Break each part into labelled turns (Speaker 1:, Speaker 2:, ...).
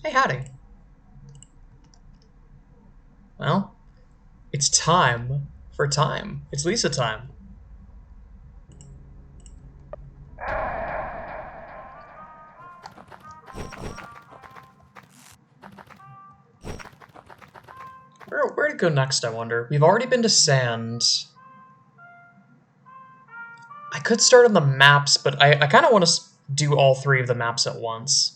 Speaker 1: Hey, howdy. Well, it's time for time. It's Lisa time. Where to go next, I wonder? We've already been to Sand. I could start on the maps, but I kind of want to do all three of the maps at once.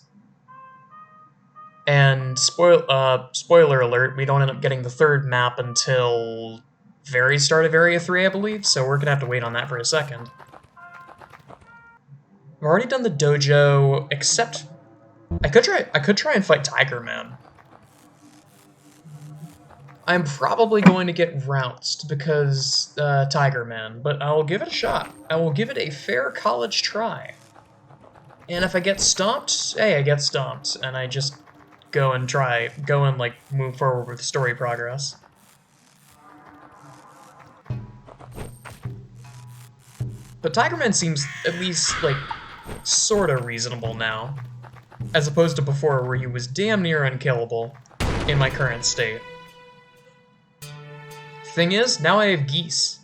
Speaker 1: And spoiler alert, we don't end up getting the third map until very start of Area 3, I believe, so we're gonna have to wait on that for a second. I've already done the dojo, except I could try and fight Tiger Man. I'm probably going to get rounced because Tiger Man, but I'll give it a shot. I will give it a fair college try. And if I get stomped, hey, I get stomped, and I just go and like move forward with story progress. But Tiger Man seems at least like sort of reasonable now, as opposed to before where he was damn near unkillable in my current state. Thing is, now I have Geese.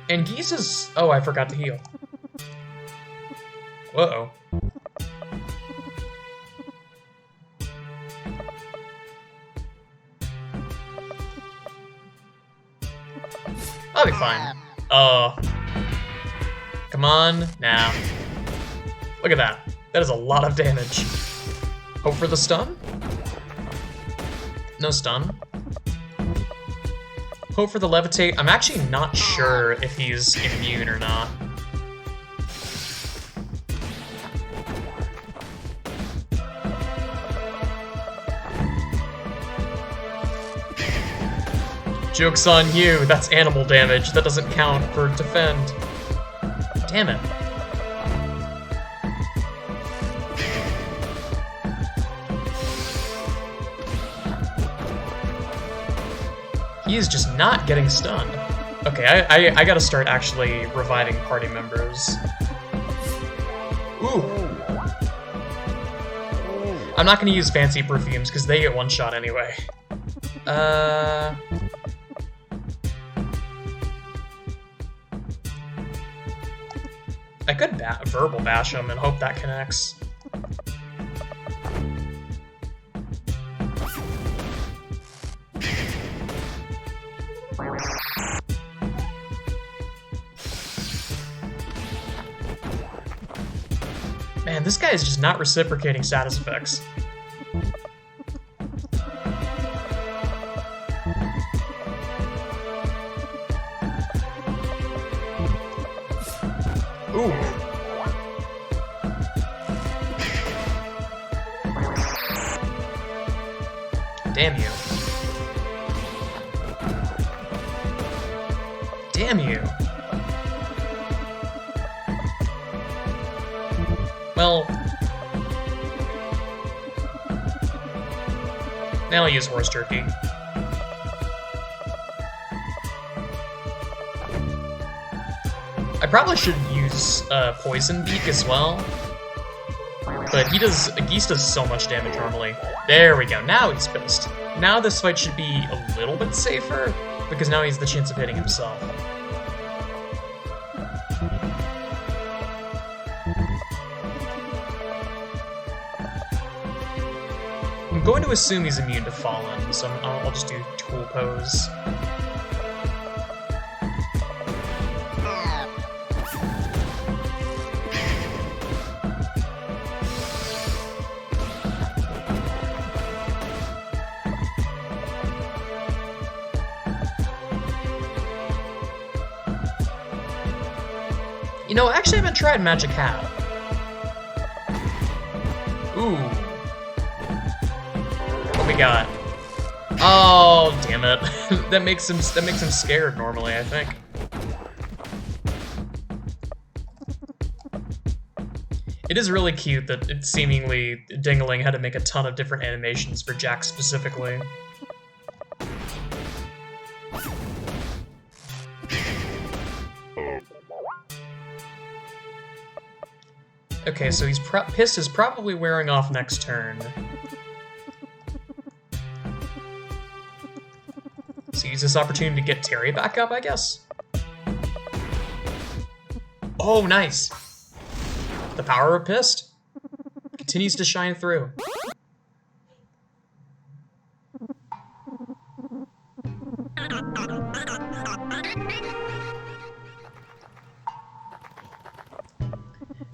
Speaker 1: And Geese is... Oh, I forgot to heal. Uh-oh. I'll be fine. Come on, now. Look at that. That is a lot of damage. Hope for the stun? No stun. Hope for the levitate. I'm actually not sure if he's immune or not. Joke's on you, that's animal damage. That doesn't count for defend. Damn it. He is just not getting stunned. Okay, I gotta start actually reviving party members. Ooh. I'm not gonna use fancy perfumes because they get one shot anyway. I could verbal bash him and hope that connects. Man, this guy is just not reciprocating status effects. Ooh. Damn you. Damn you. Well, now I'll use horse turkey. I probably should use poison beak as well, but Geese does so much damage normally. There we go. Now he's pissed. Now this fight should be a little bit safer because now he has the chance of hitting himself. I'm going to assume he's immune to Fallen, so I'll just do Tool Pose. You know, actually I haven't tried Magic Hat. Ooh. What we got? Oh, damn it. that makes him scared normally, I think. It is really cute that it seemingly Dingling had to make a ton of different animations for Jack specifically. Okay, so Piss is probably wearing off next turn. to use this opportunity to get Terry back up, I guess. Oh, nice. The power of Pissed continues to shine through.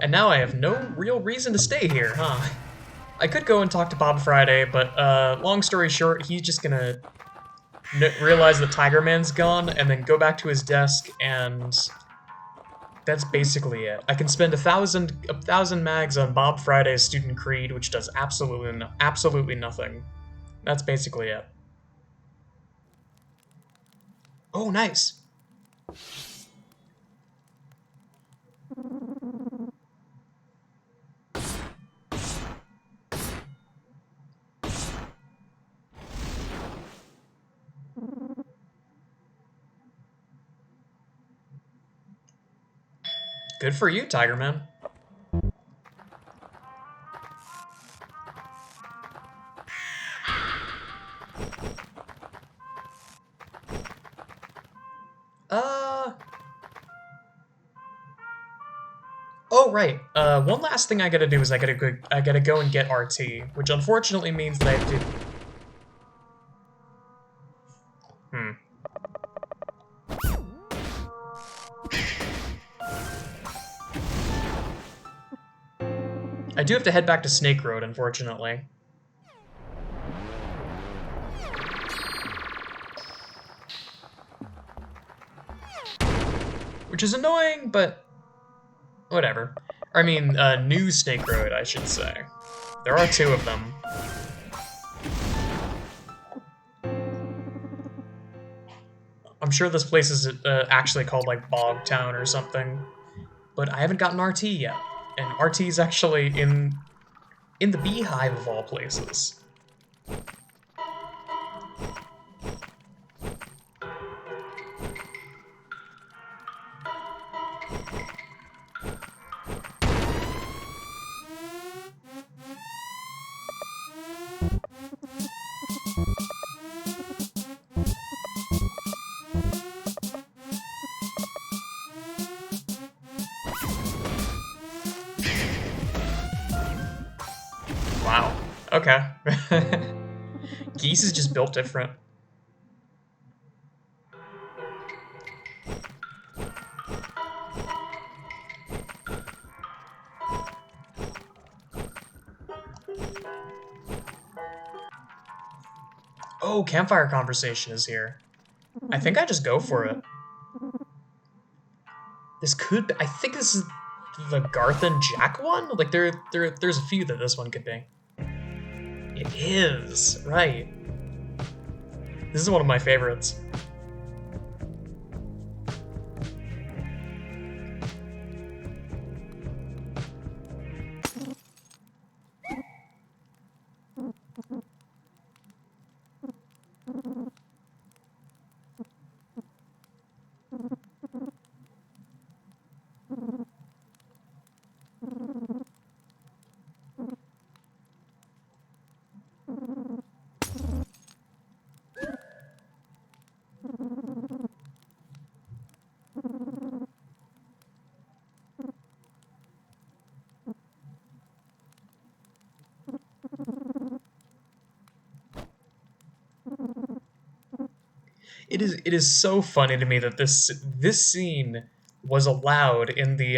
Speaker 1: And now I have no real reason to stay here, huh? I could go and talk to Bob Friday, but long story short, he's just gonna realize that Tiger Man's gone and then go back to his desk, and that's basically it. I can spend a thousand mags on Bob Friday's Student Creed, which does absolutely nothing. That's basically it. Oh, nice. Good for you, Tiger Man. Oh, right. One last thing I gotta do is I gotta go and get RT, which unfortunately means that I have to... I do have to head back to Snake Road, unfortunately. Which is annoying, but whatever. I mean, New Snake Road, I should say. There are two of them. I'm sure this place is actually called, like, Bog Town or something. But I haven't gotten RT yet. And RT is actually in the Beehive of all places. Wow. Okay. Geese is just built different. Oh, campfire conversation is here. I think I just go for it. This could be, I think this is the Garth and Jack one? Like, there's a few that this one could be. It is, right. This is one of my favorites. It is so funny to me that this scene was allowed in the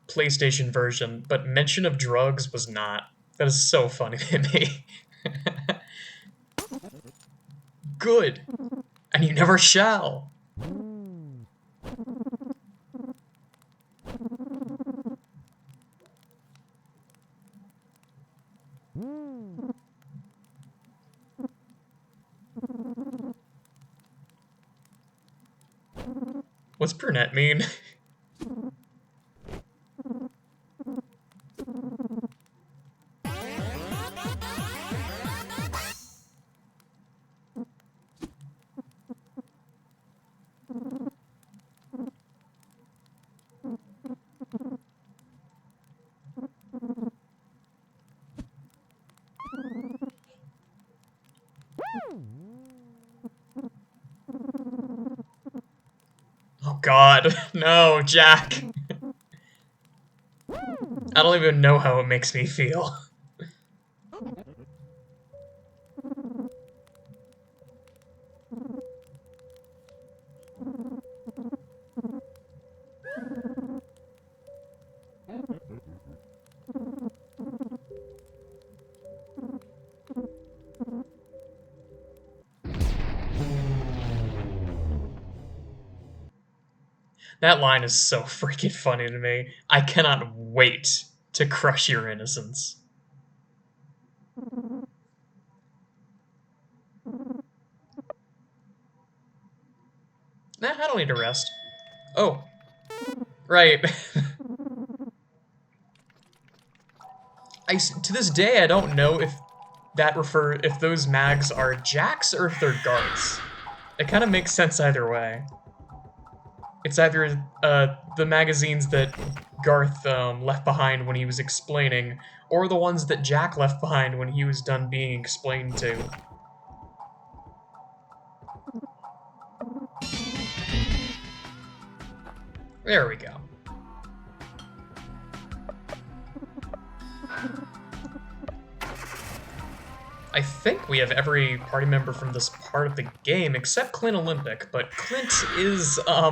Speaker 1: PlayStation version, but mention of drugs was not. That is so funny to me. Good. And you never shall. What's brunette mean? God. No, Jack. I don't even know how it makes me feel. That line is so freaking funny to me. I cannot wait to crush your innocence. Nah, I don't need to rest. Oh. Right. To this day, I don't know if if those mags are jacks or if they're guards. It kind of makes sense either way. It's either the magazines that Garth left behind when he was explaining, or the ones that Jack left behind when he was done being explained to. There we go. I think we have every party member from this part of the game except Clint Olympic, but Clint is, I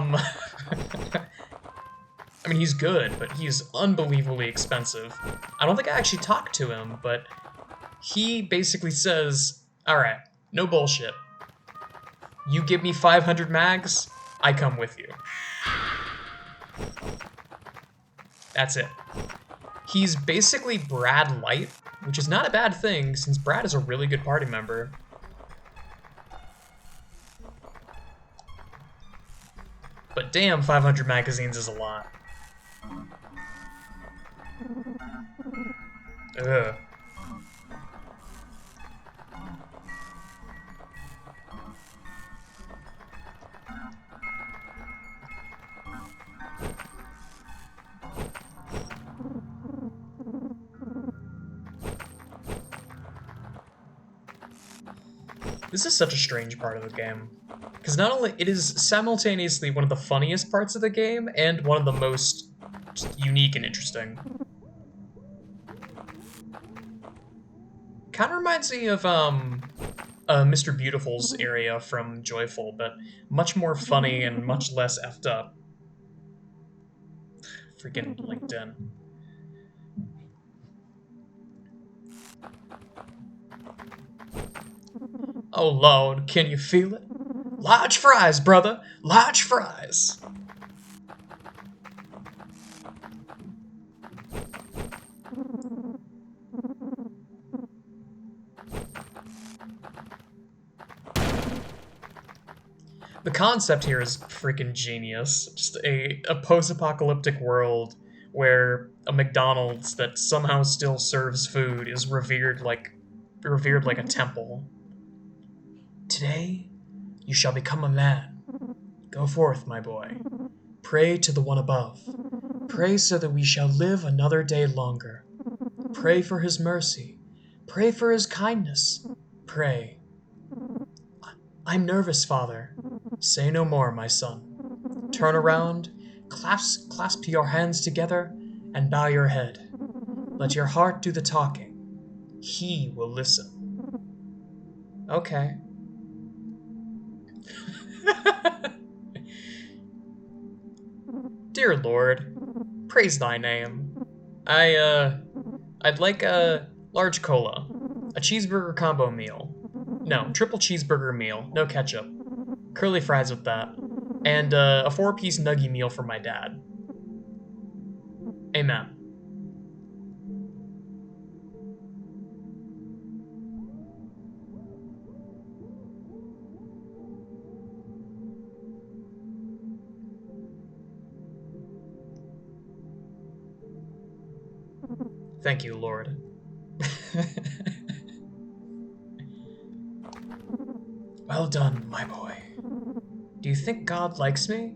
Speaker 1: mean, he's good, but he's unbelievably expensive. I don't think I actually talked to him, but he basically says, alright, no bullshit. You give me 500 mags, I come with you. That's it. He's basically Brad Light, which is not a bad thing, since Brad is a really good party member. But damn, 500 magazines is a lot. Ugh. This is such a strange part of the game. Because not only it is simultaneously one of the funniest parts of the game and one of the most unique and interesting. Kind of reminds me of Mr. Beautiful's area from Joyful, but much more funny and much less effed up. Freaking LinkedIn. Oh Lord, can you feel it? Large fries, brother! Large fries! The concept here is freaking genius. Just a post-apocalyptic world where a McDonald's that somehow still serves food is revered like a temple. Today, you shall become a man. Go forth, my boy. Pray to the one above. Pray so that we shall live another day longer. Pray for his mercy. Pray for his kindness. Pray. I'm nervous, father. Say no more, my son. Turn around, clasp your hands together, and bow your head. Let your heart do the talking. He will listen. Okay. Dear Lord, praise thy name. I'd like a large cola, a cheeseburger combo meal. No, triple cheeseburger meal, no ketchup. Curly fries with that. And a 4-piece nugget meal for my dad. Amen. Thank you, Lord. Well done, my boy. Do you think God likes me?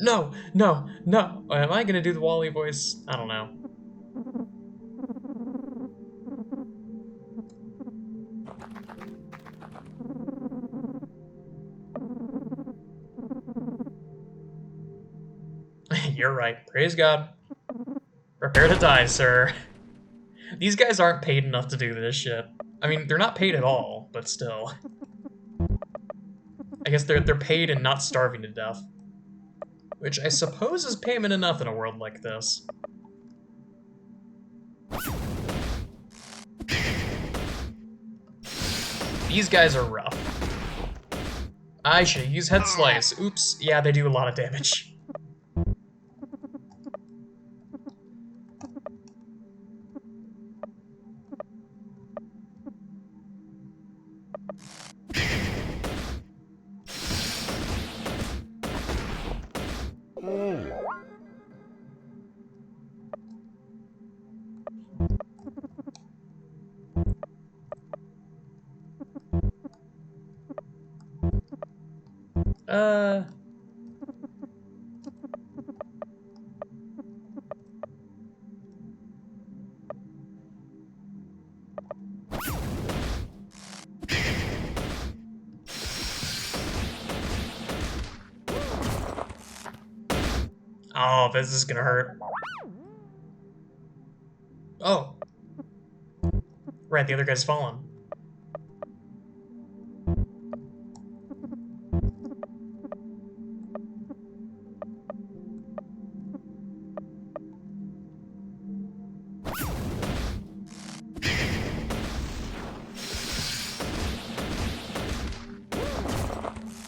Speaker 1: No, no, no. Am I gonna do the Wall-E voice? I don't know. You're right. Praise God. Prepare to die, sir. These guys aren't paid enough to do this shit. I mean, they're not paid at all, but still. I guess they're paid and not starving to death. Which I suppose is payment enough in a world like this. These guys are rough. I should use head slice. Oops. Yeah, they do a lot of damage. Oh, this is gonna hurt. Oh. Right, the other guy's fallen.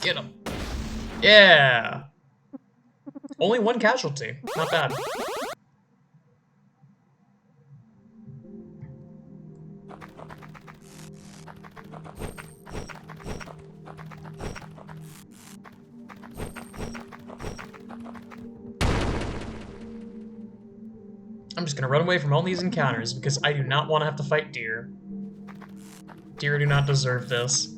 Speaker 1: Get him. Yeah. Only one casualty. Not bad. I'm just gonna run away from all these encounters because I do not want to have to fight deer. Deer do not deserve this.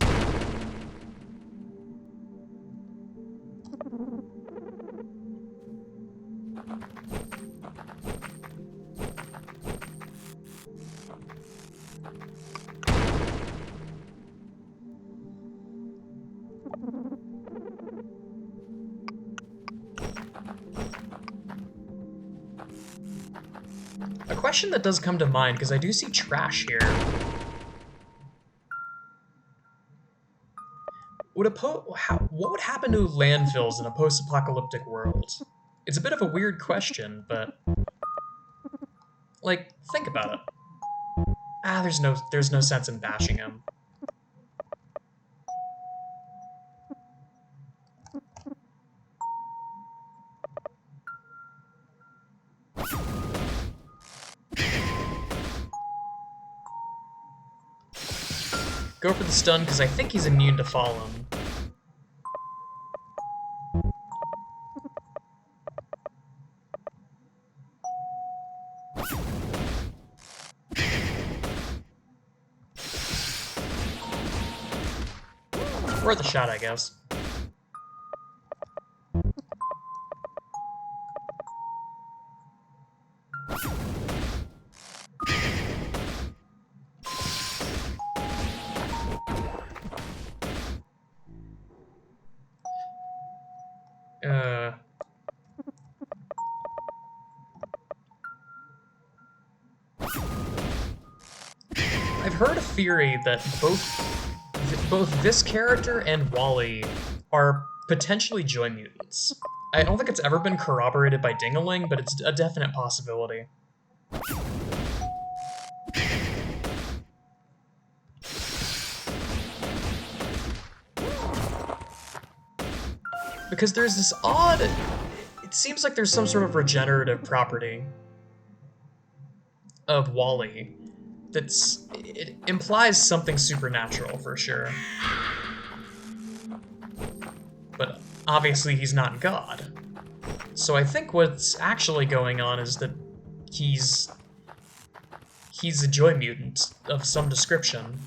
Speaker 1: A question that does come to mind, because I do see trash here. What would happen to landfills in a post-apocalyptic world? It's a bit of a weird question, but... like, think about it. Ah, there's no sense in bashing him. Go for the stun, because I think he's immune to fallen. Worth a shot, I guess. I've heard a theory that both this character and Wally are potentially joy mutants. I don't think it's ever been corroborated by Dingaling, but it's a definite possibility. Because there's this odd... it seems like there's some sort of regenerative property of Wally it implies something supernatural for sure. But obviously he's not God. So I think what's actually going on is that he's a joy mutant of some description.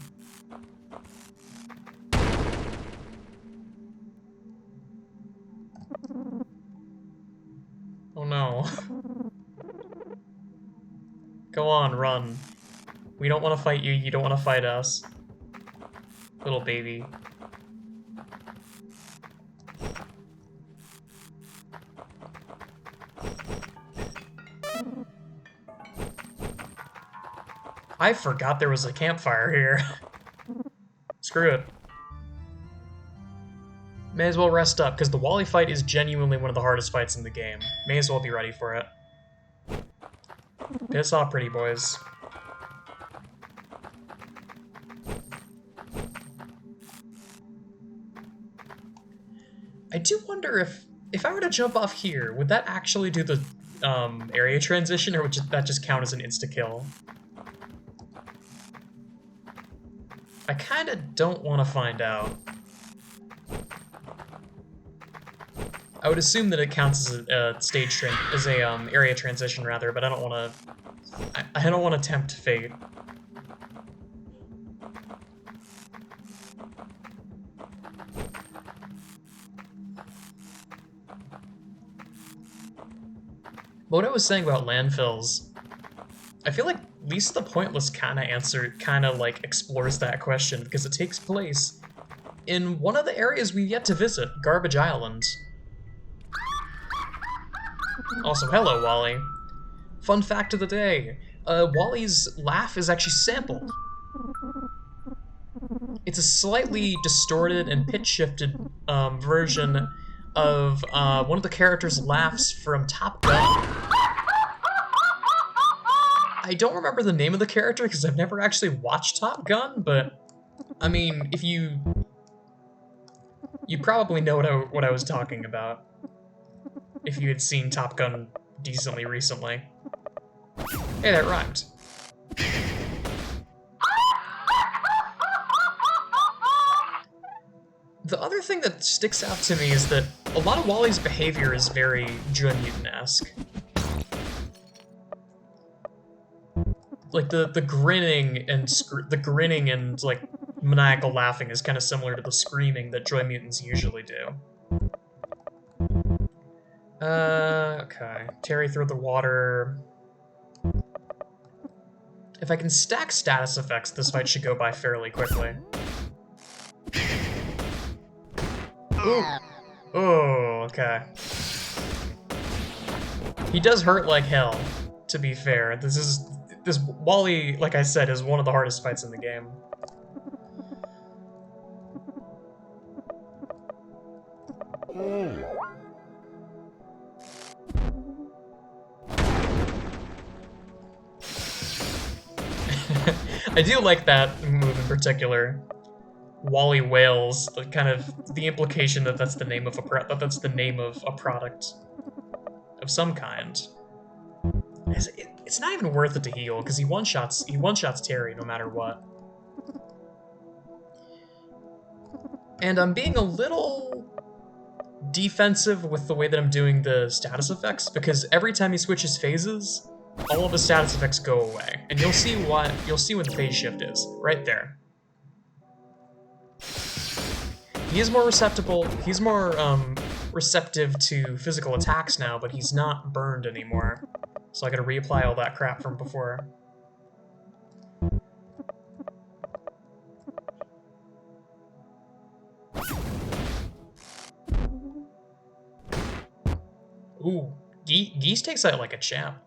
Speaker 1: Oh no. Go on, run. We don't want to fight you, you don't want to fight us. Little baby. I forgot there was a campfire here. Screw it. May as well rest up, because the Wally fight is genuinely one of the hardest fights in the game. May as well be ready for it. Piss off, pretty boys. I do wonder if I were to jump off here, would that actually do the area transition, or would that just count as an insta-kill? I kinda don't want to find out. I would assume that it counts as a area transition rather, but I don't want to. I don't want to tempt fate. But what I was saying about landfills, I feel like at least the Pointless kind of like explores that question, because it takes place in one of the areas we've yet to visit, Garbage Island. Also, hello, Wally. Fun fact of the day, Wally's laugh is actually sampled. It's a slightly distorted and pitch-shifted version of one of the characters' laughs from Top Gun. I don't remember the name of the character because I've never actually watched Top Gun, but I mean, if you probably know what I was talking about if you had seen Top Gun decently recently. Hey, that rhymed. The other thing that sticks out to me is that a lot of Wally's behavior is very Joy Mutant-esque. Like the grinning and like maniacal laughing is kind of similar to the screaming that Joy Mutants usually do. Okay. Terry through the water. If I can stack status effects, this fight should go by fairly quickly. Ooh. Oh, okay. He does hurt like hell, to be fair. This Wally, like I said, is one of the hardest fights in the game. I do like that move in particular. Wally wails, kind of the implication that that's the name of a product of some kind. It's not even worth it to heal because he one shots Terry no matter what. And I'm being a little defensive with the way that I'm doing the status effects because every time he switches phases, all of the status effects go away, and you'll see what the phase shift is right there. He is more he's more receptive to physical attacks now, but he's not burned anymore. So I gotta reapply all that crap from before. Ooh, Geese takes that like a champ.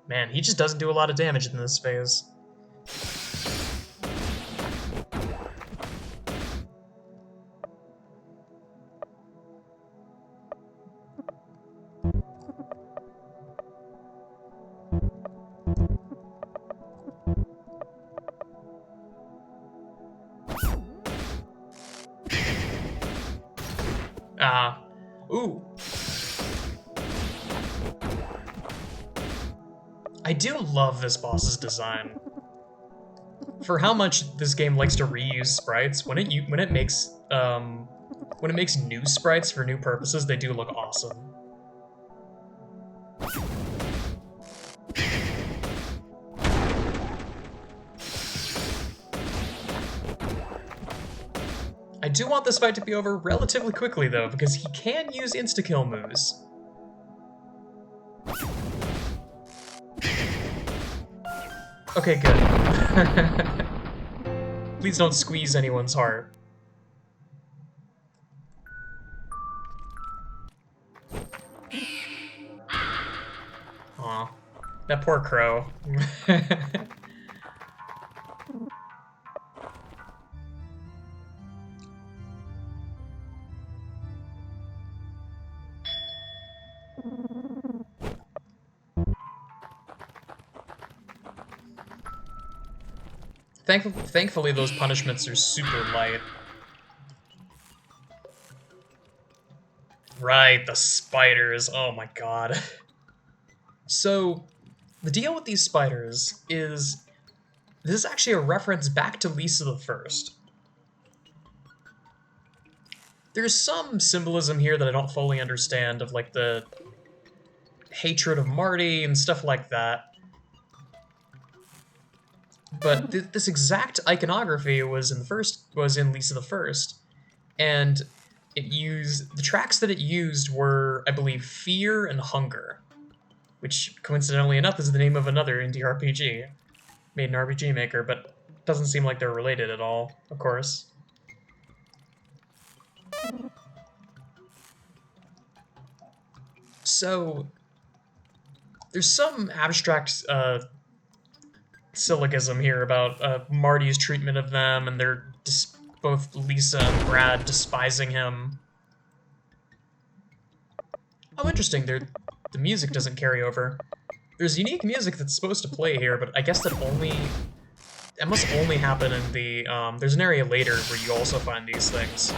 Speaker 1: Man, he just doesn't do a lot of damage in this phase. Ooh. I do love this boss's design. For how much this game likes to reuse sprites, when it makes new sprites for new purposes, they do look awesome. I do want this fight to be over relatively quickly, though, because he can use insta-kill moves. Okay, good. Please don't squeeze anyone's heart. Aw. That poor crow. Thankfully, those punishments are super light. Right, the spiders. Oh my god. So, the deal with these spiders is this is actually a reference back to Lisa the First. There's some symbolism here that I don't fully understand of like the hatred of Marty and stuff like that. But this exact iconography was in Lisa the First, and the tracks that it used were, I believe, Fear and Hunger, which coincidentally enough is the name of another indie RPG made in RPG Maker, but doesn't seem like they're related at all, of course. So there's some abstract syllogism here about Marty's treatment of them, and both Lisa and Brad despising him. Oh, interesting. The music doesn't carry over. There's unique music that's supposed to play here, but I guess that must only happen in the there's an area later where you also find these things.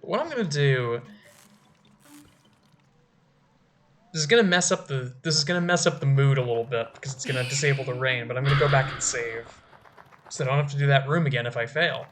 Speaker 1: What I'm gonna do, this is gonna mess up the mood a little bit because it's gonna disable the rain, but I'm gonna go back and save so I don't have to do that room again if I fail.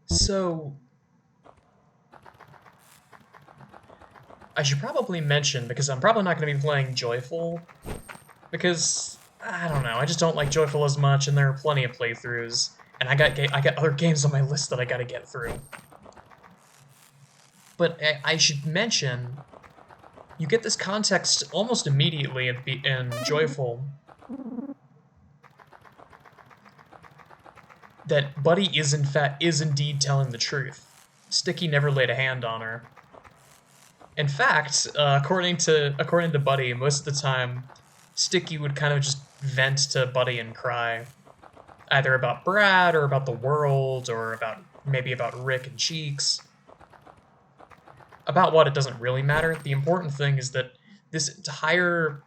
Speaker 1: So I should probably mention, because I'm probably not going to be playing Joyful, because I don't know, I just don't like Joyful as much, and there are plenty of playthroughs, and I got other games on my list that I got to get through. But I should mention, you get this context almost immediately in Joyful that Buddy is indeed telling the truth. Sticky never laid a hand on her. In fact, according to Buddy, most of the time, Sticky would kind of just vent to Buddy and cry, either about Brad or about the world or maybe about Rick and Cheeks. About what, it doesn't really matter. The important thing is that this entire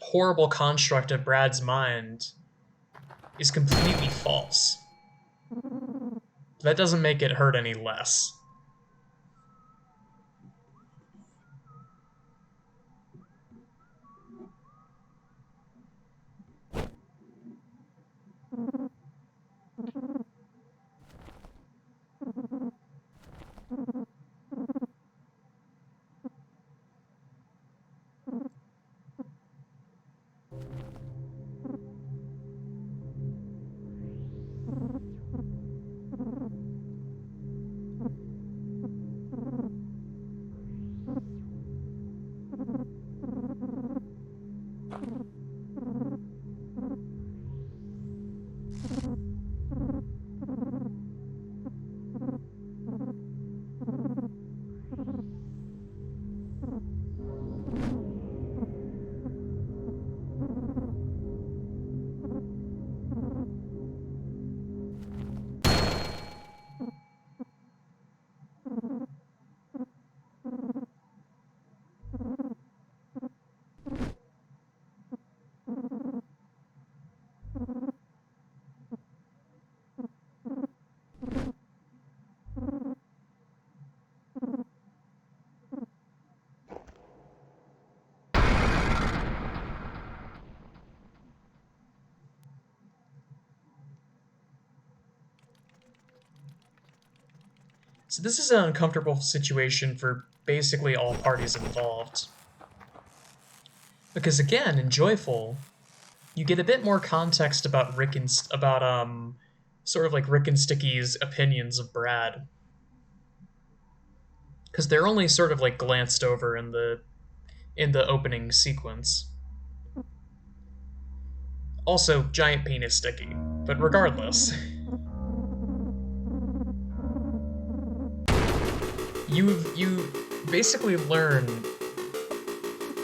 Speaker 1: horrible construct of Brad's mind is completely false. That doesn't make it hurt any less. So this is an uncomfortable situation for basically all parties involved. Because again, in Joyful, you get a bit more context about Rick and sort of like Rick and Sticky's opinions of Brad. Because they're only sort of like glanced over in the opening sequence. Also, giant penis Sticky, but regardless. You basically learn,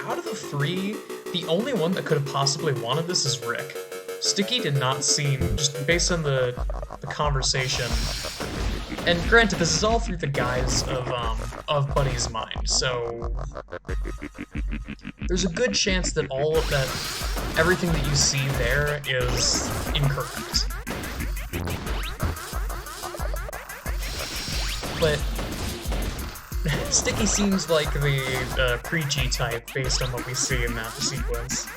Speaker 1: out of the three, the only one that could have possibly wanted this is Rick. Sticky did not seem, just based on the conversation, and granted, this is all through the guise of Buddy's mind, so there's a good chance that everything that you see there is incorrect. But Sticky seems like the preachy type based on what we see in that sequence.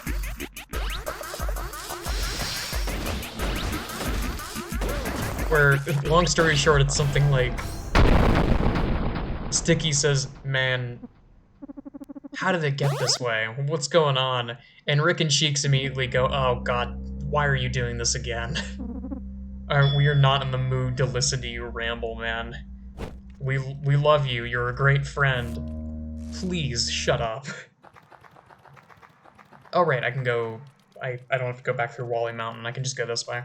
Speaker 1: Where, long story short, it's something like Sticky says, "Man, how did it get this way? What's going on?" And Rick and Cheeks immediately go, "Oh god, why are you doing this again? We are not in the mood to listen to you ramble, man. We love you, you're a great friend. Please, shut up." Oh right, I can go... I don't have to go back through Wally Mountain, I can just go this way.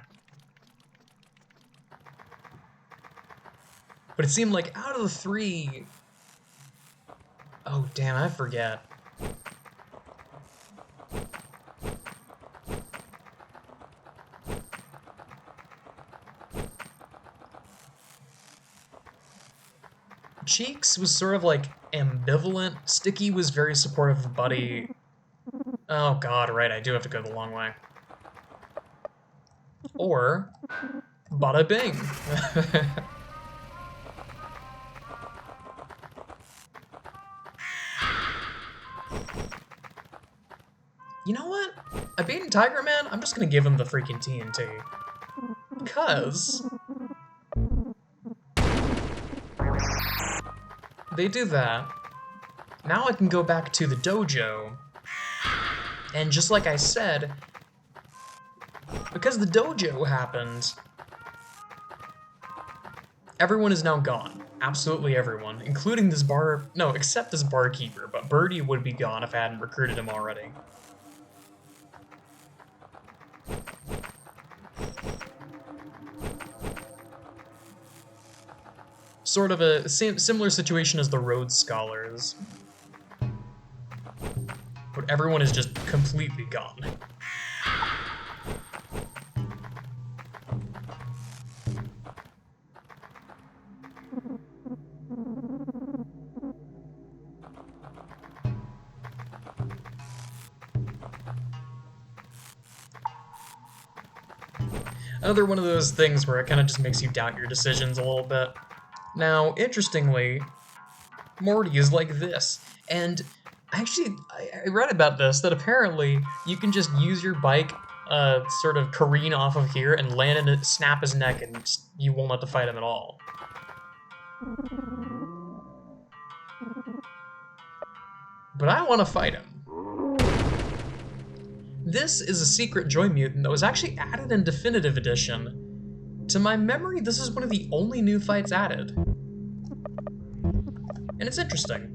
Speaker 1: But it seemed like out of the three... Oh damn, I forget. Cheeks was sort of like ambivalent. Sticky was very supportive of Buddy. Oh god, right, I do have to go the long way. Or bada bing. You know what? I beaten Tiger Man, I'm just gonna give him the freaking TNT. Because they do that. Now I can go back to the dojo. And just like I said, because the dojo happened, everyone is now gone. Absolutely everyone, including this no, except this barkeeper, but Birdie would be gone if I hadn't recruited him already. Sort of a similar situation as the Rhodes Scholars. But everyone is just completely gone. Another one of those things where it kind of just makes you doubt your decisions a little bit. Now, interestingly, Morty is like this, and actually, I read about this, that apparently you can just use your bike, sort of careen off of here and land in it, snap his neck, and you won't have to fight him at all. But I want to fight him. This is a secret Joy Mutant that was actually added in Definitive Edition. To my memory, this is one of the only new fights added. And it's interesting.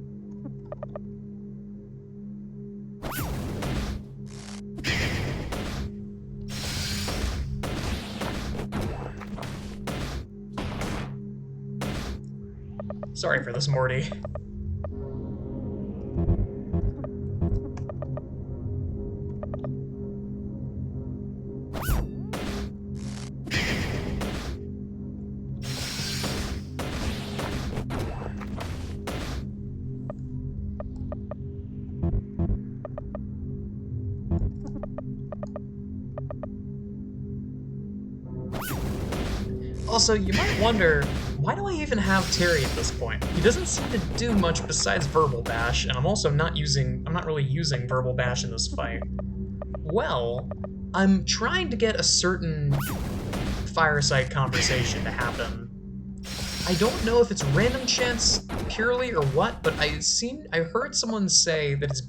Speaker 1: Sorry for this, Morty. Also, you might wonder, why do I even have Terry at this point? He doesn't seem to do much besides Verbal Bash, and I'm also not really using Verbal Bash in this fight. Well, I'm trying to get a certain fireside conversation to happen. I don't know if it's random chance purely or what, but I heard someone say that it's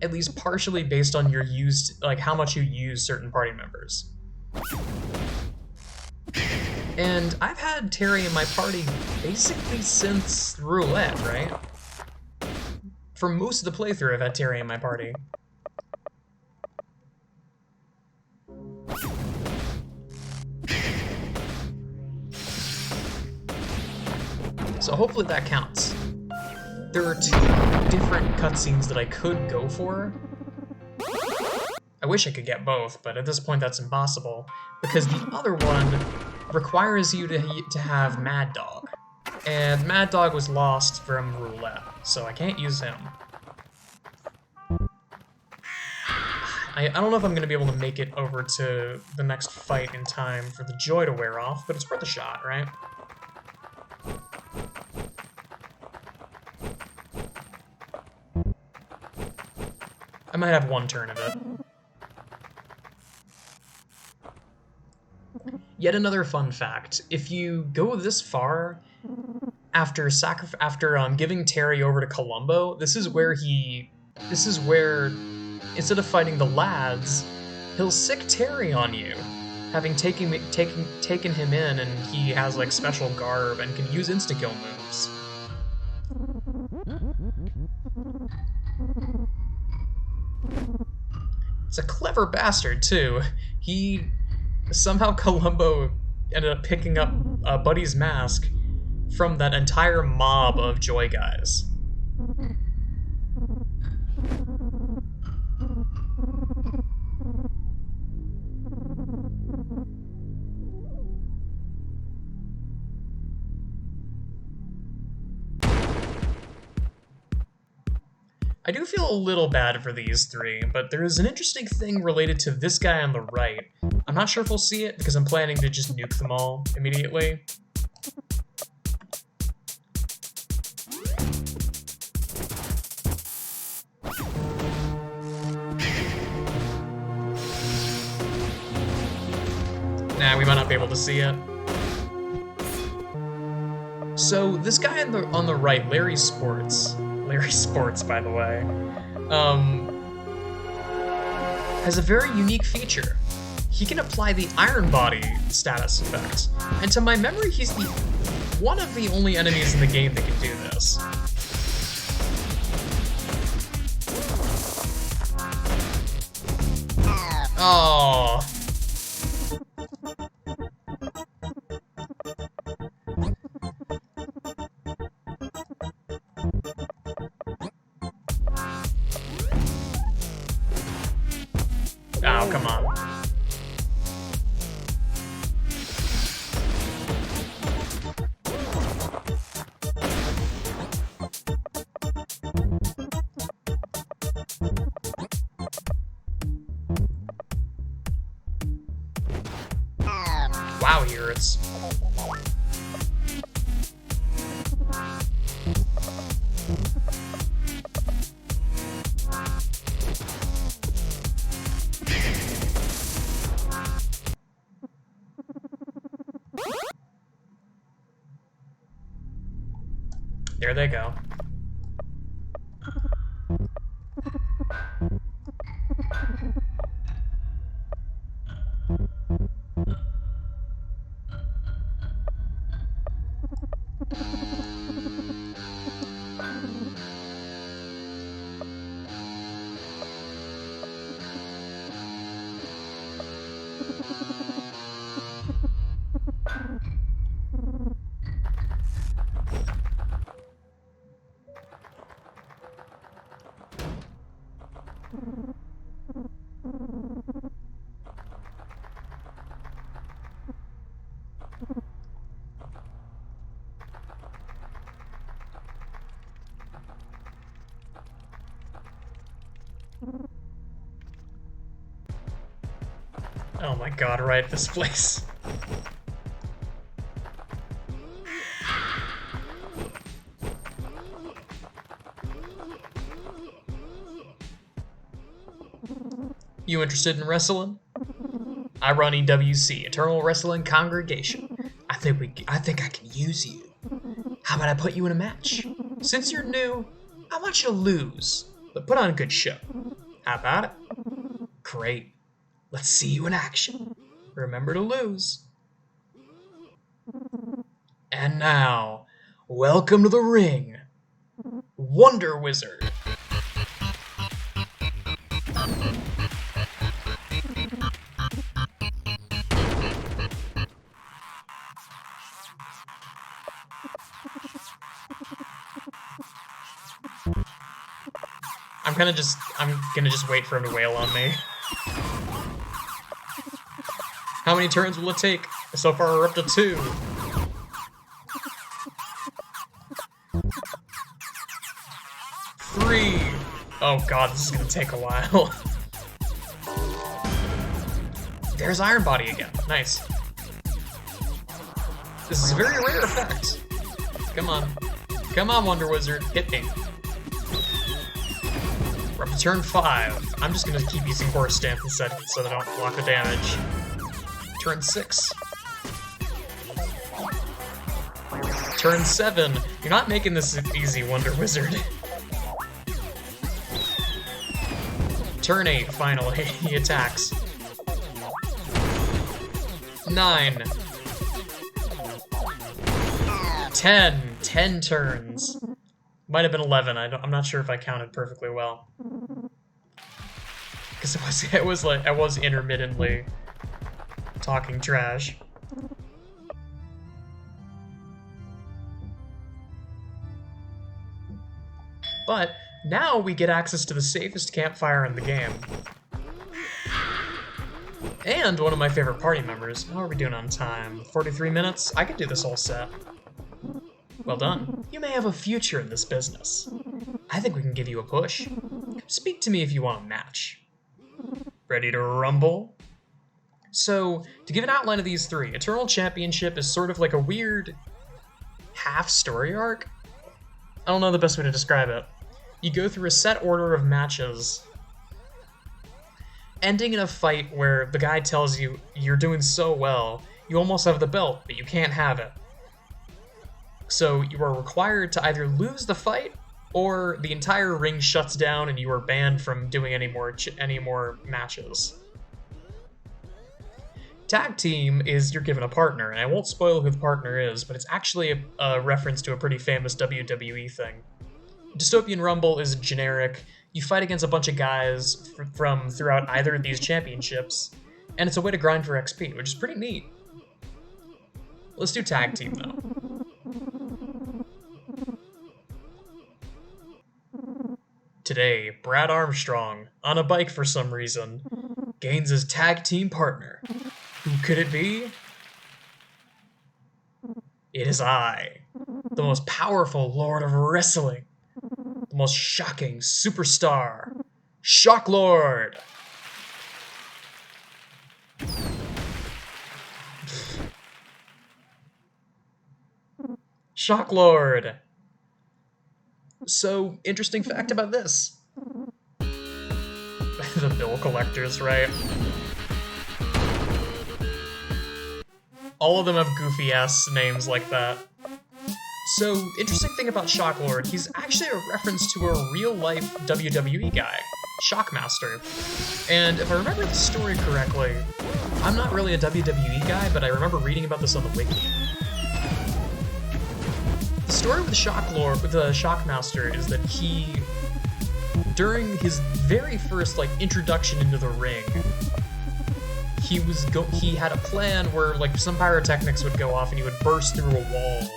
Speaker 1: at least partially based on your used, like how much you use certain party members. And I've had Terry in my party basically since roulette, right? For most of the playthrough, I've had Terry in my party. So hopefully that counts. There are two different cutscenes that I could go for. I wish I could get both, but at this point that's impossible, because the other one requires you to have Mad Dog. And Mad Dog was lost from roulette, so I can't use him. I don't know if I'm going to be able to make it over to the next fight in time for the joy to wear off, but it's worth a shot, right? I might have one turn of it. Yet another fun fact: if you go this far after giving Terry over to Columbo, this is where instead of fighting the lads, he'll sick Terry on you, having taken him in, and he has like special garb and can use insta-kill moves. It's a clever bastard too. Somehow Columbo ended up picking up Buddy's mask from that entire mob of Joy guys. I do feel a little bad for these three, but there is an interesting thing related to this guy on the right. I'm not sure if we'll see it, because I'm planning to just nuke them all immediately. Nah, we might not be able to see it. So, this guy on the right, Larry Sports, by the way, has a very unique feature. He can apply the Iron Body status effect, and to my memory, he's one of the only enemies in the game that can do this. Oh. Oh, come on. Wow, he hurts. There they go. Oh my god, right, this place. You interested in wrestling? I run EWC, Eternal Wrestling Congregation. I I think I can use you. How about I put you in a match? Since you're new, I want you to lose, but put on a good show. How about it? Great. Let's see you in action. Remember to lose. And now, welcome to the ring, Wonder Wizard. I'm gonna just wait for him to wail on me. How many turns will it take? So far we're up to 2. Three. Oh god, this is gonna take a while. There's Iron Body again. Nice. This is a very rare effect. Come on. Come on, Wonder Wizard. Hit me. We're up to turn 5. I'm just gonna keep using Horse Stamp instead so that I don't block the damage. Turn 6. Turn 7. You're not making this easy, Wonder Wizard. Turn 8, finally. He attacks. 9. 10. 10 turns. Might have been 11. I'm not sure if I counted perfectly well. Because I was intermittently talking trash. But now we get access to the safest campfire in the game. And one of my favorite party members. How are we doing on time? 43 minutes? I could do this whole set. Well done. You may have a future in this business. I think we can give you a push. Speak to me if you want a match. Ready to rumble? So, to give an outline of these 3, Eternal Championship is sort of like a weird half-story arc. I don't know the best way to describe it. You go through a set order of matches, ending in a fight where the guy tells you you're doing so well, you almost have the belt, but you can't have it. So you are required to either lose the fight, or the entire ring shuts down and you are banned from doing any more matches. Tag team is you're given a partner, and I won't spoil who the partner is, but it's actually a reference to a pretty famous WWE thing. Dystopian Rumble is generic. You fight against a bunch of guys from throughout either of these championships, and it's a way to grind for XP, which is pretty neat. Let's do tag team, though. Today, Brad Armstrong, on a bike for some reason, gains his tag team partner. Who could it be? It is I, the most powerful Lord of Wrestling, the most shocking superstar, Shock Lord! Shock Lord! So, interesting fact about this. The bill collectors, right? All of them have goofy-ass names like that. So, interesting thing about Shock Lord, he's actually a reference to a real-life WWE guy, Shockmaster. And if I remember the story correctly, I'm not really a WWE guy, but I remember reading about this on the wiki. The story with Shock Lord, with the Shockmaster, is that he, during his very first introduction into the ring, he had a plan where some pyrotechnics would go off and he would burst through a wall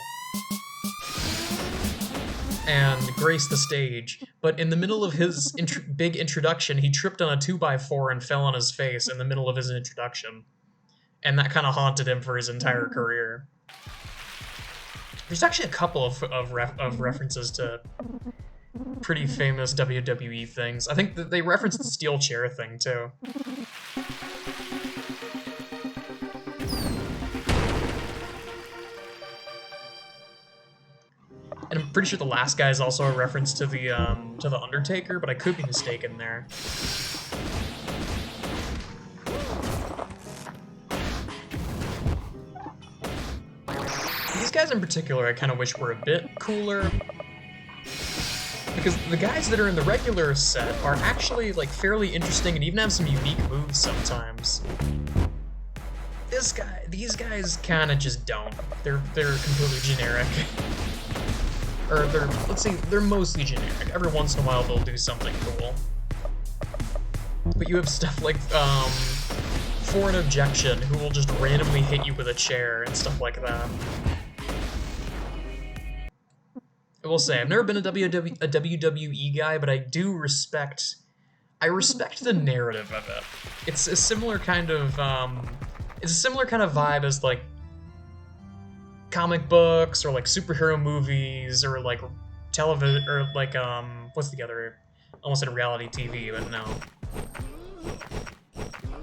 Speaker 1: and grace the stage. But in the middle of his big introduction, he tripped on a 2x4 and fell on his face in the middle of his introduction, and that kind of haunted him for his entire career. There's actually a couple of references to pretty famous WWE things. I think that they referenced the steel chair thing, too. And I'm pretty sure the last guy is also a reference to the Undertaker, but I could be mistaken there. guys in particular I kind of wish were a bit cooler. Because the guys that are in the regular set are actually, like, fairly interesting and even have some unique moves sometimes. These guys kind of just don't. They're completely generic. Or let's say, they're mostly generic. Every once in a while they'll do something cool. But you have stuff like, Foreign Objection, who will just randomly hit you with a chair and stuff like that. I will say, I've never been a WWE guy, but I do respect... I respect the narrative of it. It's a similar kind of, it's a similar kind of vibe as, like, comic books, or, like, superhero movies, or, like, television, or, like, what's the other... almost said reality TV, but no.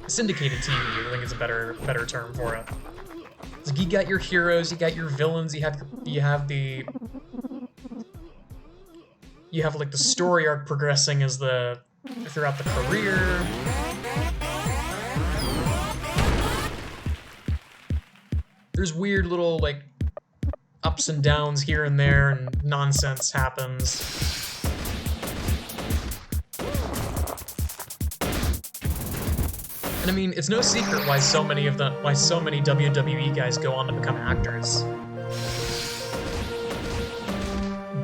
Speaker 1: Syndicated TV, I think is a better term for it. It's like, you got your heroes, you got your villains, you have like the story arc progressing as throughout the career. There's weird little, like, ups and downs here and there, and nonsense happens. And I mean, it's no secret why so many WWE guys go on to become actors.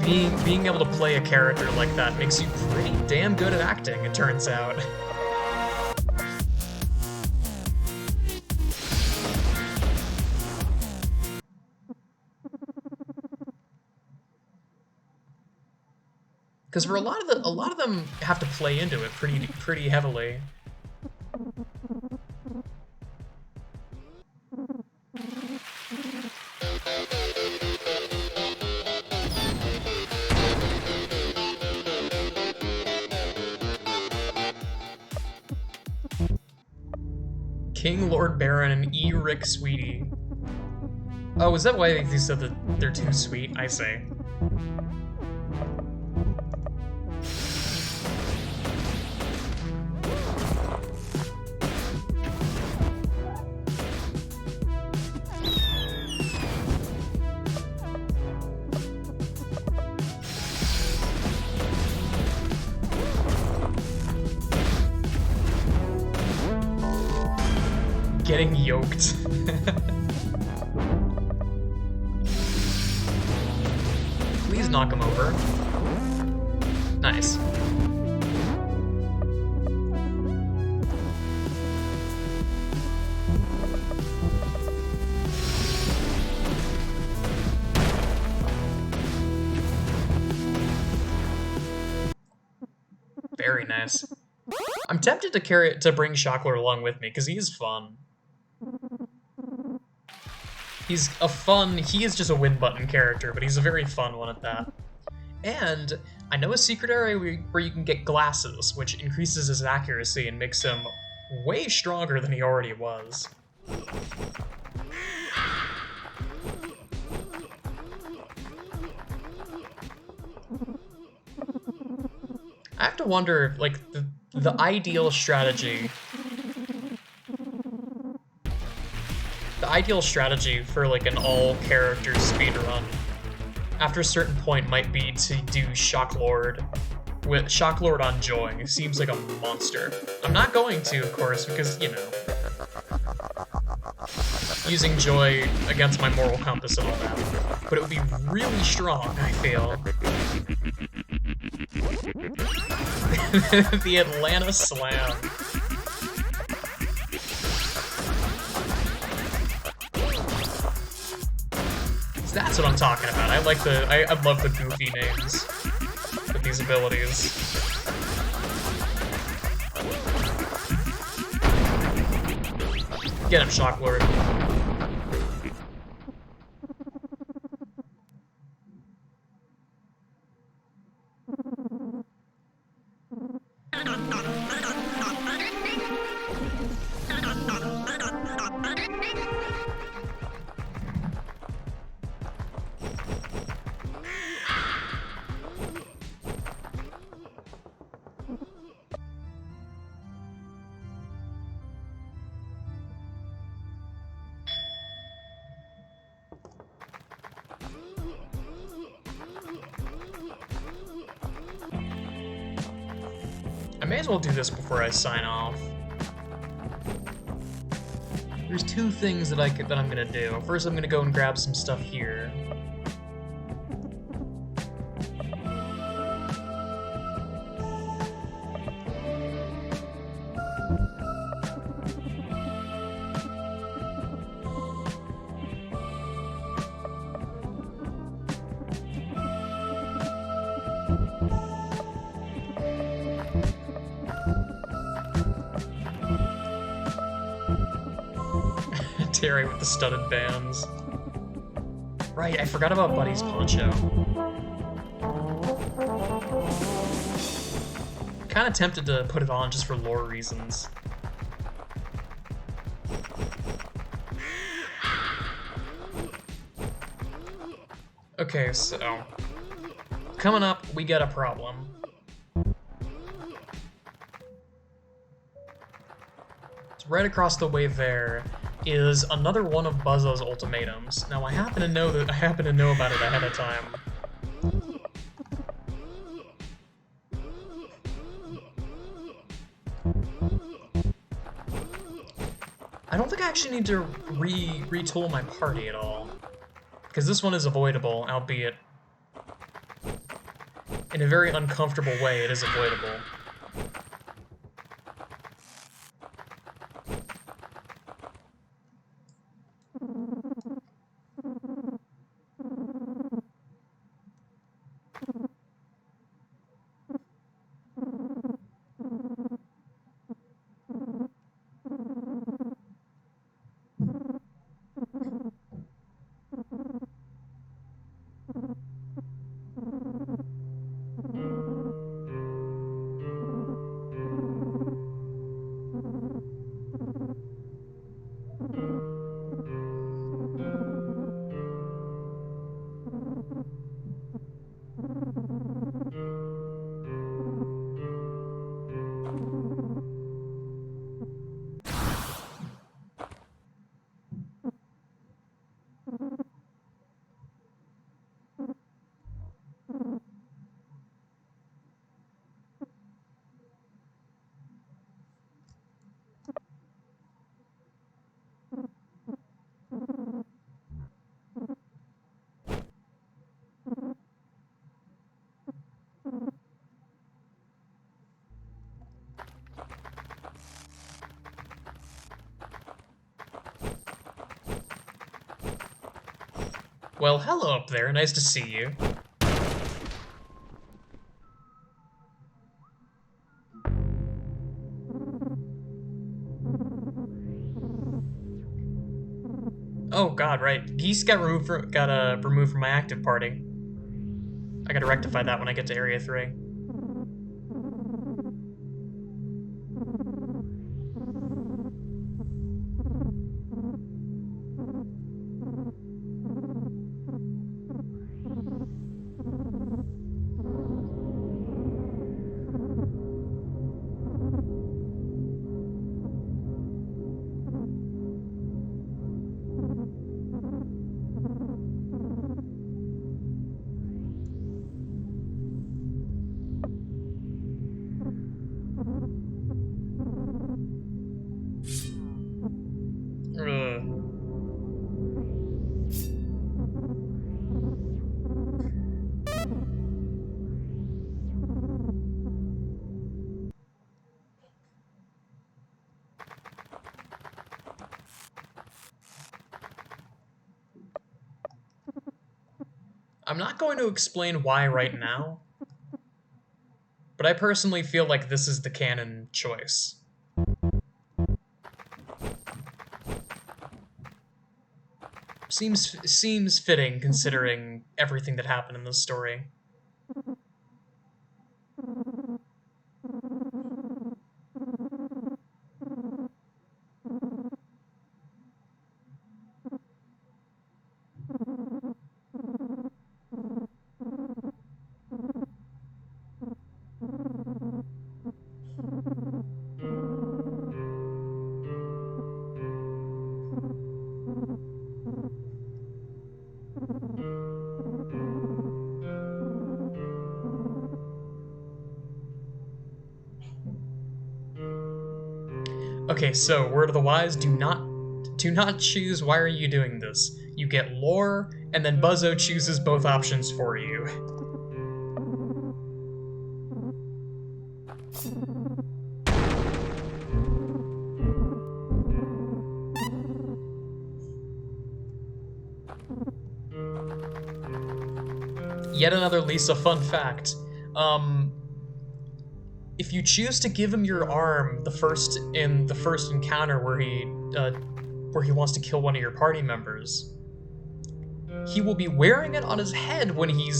Speaker 1: Being able to play a character like that makes you pretty damn good at acting, it turns out. Because for a lot of them have to play into it pretty heavily. King, Lord Baron, and E. Rick Sweetie. Oh, is that why they said that they're too sweet? I see. Getting yoked. Please knock him over. Nice. Very nice. I'm tempted to bring Shocklord along with me because he is fun. He is just a win button character, but he's a very fun one at that. And I know a secret area where you can get glasses, which increases his accuracy and makes him way stronger than he already was. I have to wonder, like, the ideal strategy... The ideal strategy for, like, an all-character speedrun after a certain point might be to do Shocklord with Shocklord on Joy. It seems like a monster. I'm not going to, of course, because, you know, using Joy against my moral compass and all that. But it would be really strong, I feel. The Atlanta Slam. That's what I'm talking about. I love the goofy names with these abilities. Get him, Shocklord. may as well do this before I sign off. There's two things that I'm gonna do. First, I'm gonna go and grab some stuff here. Terry with the studded bands. Right, I forgot about Buddy's poncho. Kinda tempted to put it on just for lore reasons. Okay, so... coming up, we get a problem. It's right across the way there is another one of Buzzo's ultimatums. Now I happen to know about it ahead of time. I don't think I actually need to retool my party at all, because this one is avoidable, albeit in a very uncomfortable way. It is avoidable. Well, hello up there. Nice to see you. Oh god, right. Geese got removed from my active party. I gotta rectify that when I get to Area 3. I'm not going to explain why right now, but I personally feel like this is the canon choice. Seems fitting considering everything that happened in this story. Okay, so word of the wise: do not choose. Why are you doing this? You get lore, and then Buzzo chooses both options for you. Yet another Lisa fun fact. If you choose to give him your arm the first encounter where he wants to kill one of your party members, he will be wearing it on his head when he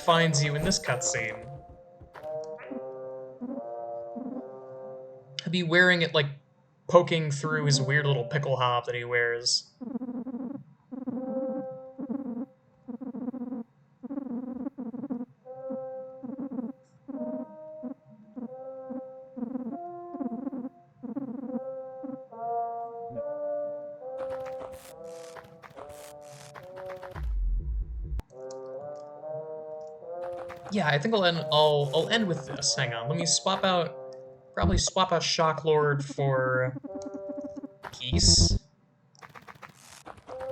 Speaker 1: finds you in this cutscene. He'll be wearing it like poking through his weird little pickle hop that he wears. Yeah, I think I'll end with this. Hang on, let me probably swap out Shock Lord for Geese.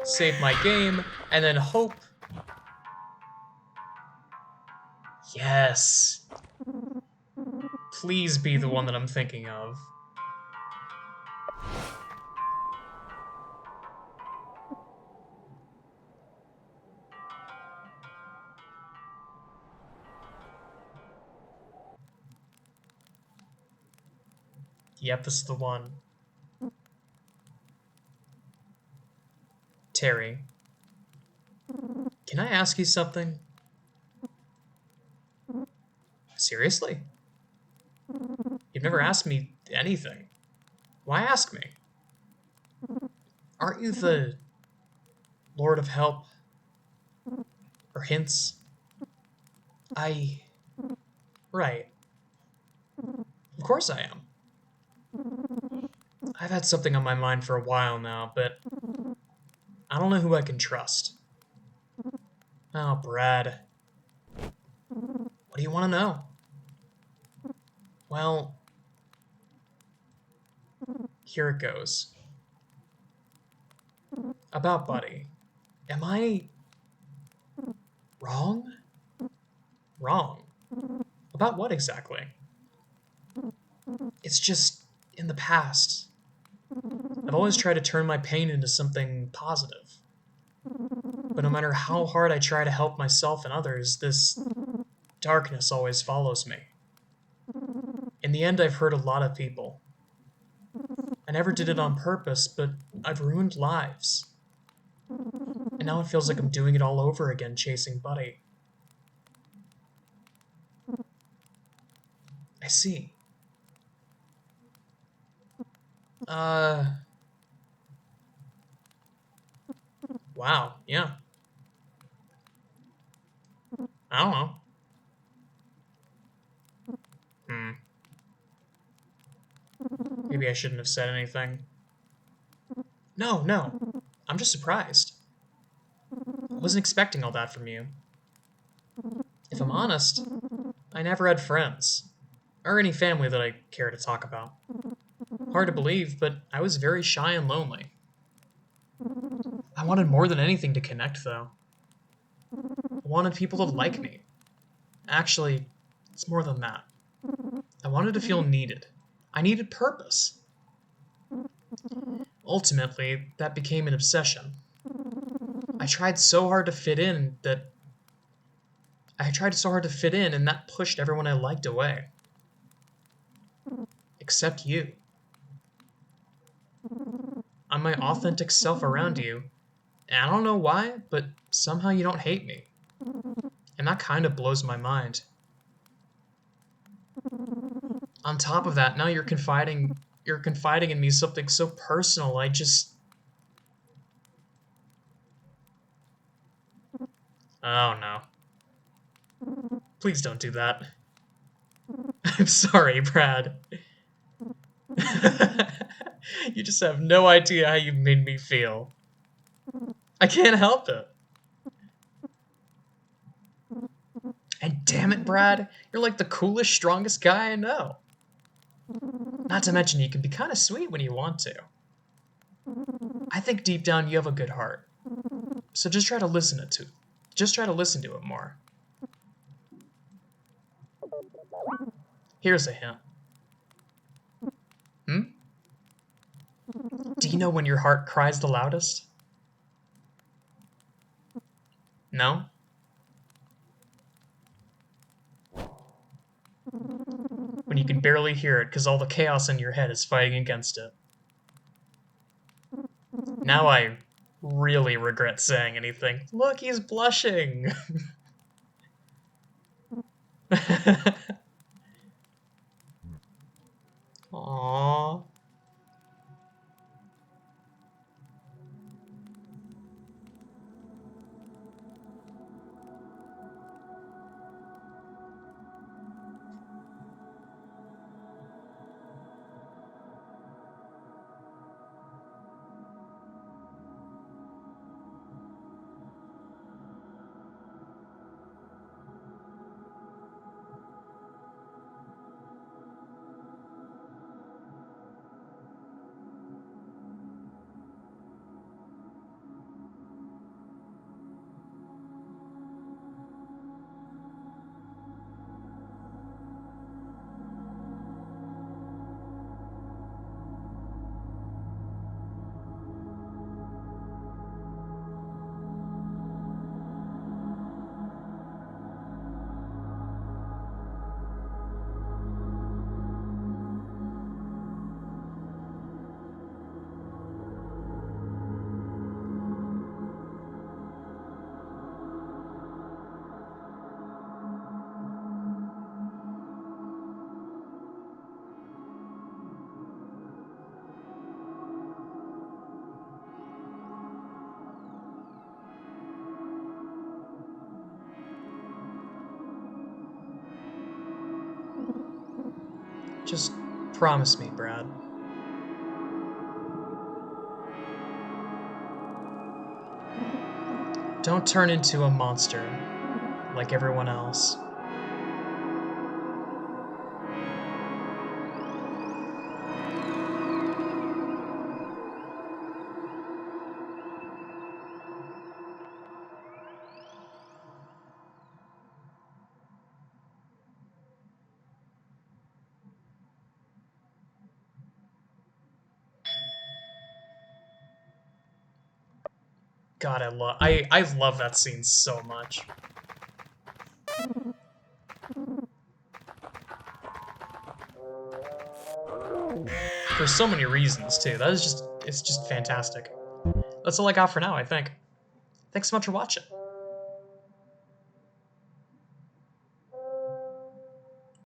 Speaker 1: Save my game, and then hope. Yes. Please be the one that I'm thinking of. Yep, this is the one. Terry, can I ask you something? Seriously? You've never asked me anything. Why ask me? Aren't you the Lord of Help? Or hints? Right. Of course I am. I've had something on my mind for a while now, but I don't know who I can trust. Oh, Brad. What do you want to know? Well, here it goes. About Buddy. Am I wrong? Wrong? About what exactly? It's just in the past. I've always tried to turn my pain into something positive. But no matter how hard I try to help myself and others, this darkness always follows me. In the end, I've hurt a lot of people. I never did it on purpose, but I've ruined lives. And now it feels like I'm doing it all over again, chasing Buddy. I see. Wow, yeah. I don't know. Maybe I shouldn't have said anything. No. I'm just surprised. I wasn't expecting all that from you. If I'm honest, I never had friends. Or any family that I care to talk about. Hard to believe, but I was very shy and lonely. I wanted more than anything to connect, though. I wanted people to like me. Actually, it's more than that. I wanted to feel needed. I needed purpose. Ultimately, that became an obsession. I tried so hard to fit in, and that pushed everyone I liked away. Except you. I'm my authentic self around you, and I don't know why, but somehow you don't hate me. And that kind of blows my mind. On top of that, now you're confiding in me something so personal. Oh no. Please don't do that. I'm sorry, Brad. You just have no idea how you made me feel. I can't help it. And damn it, Brad, you're like the coolest, strongest guy I know. Not to mention, you can be kind of sweet when you want to. I think deep down you have a good heart. So just try to listen to it more. Here's a hint. Do you know when your heart cries the loudest? No? When you can barely hear it because all the chaos in your head is fighting against it. Now I really regret saying anything. Look, he's blushing! Aww. Just promise me, Brad. Don't turn into a monster like everyone else. God, I love that scene so much. For so many reasons too. It's just fantastic. That's all I got for now, I think. Thanks so much for watching.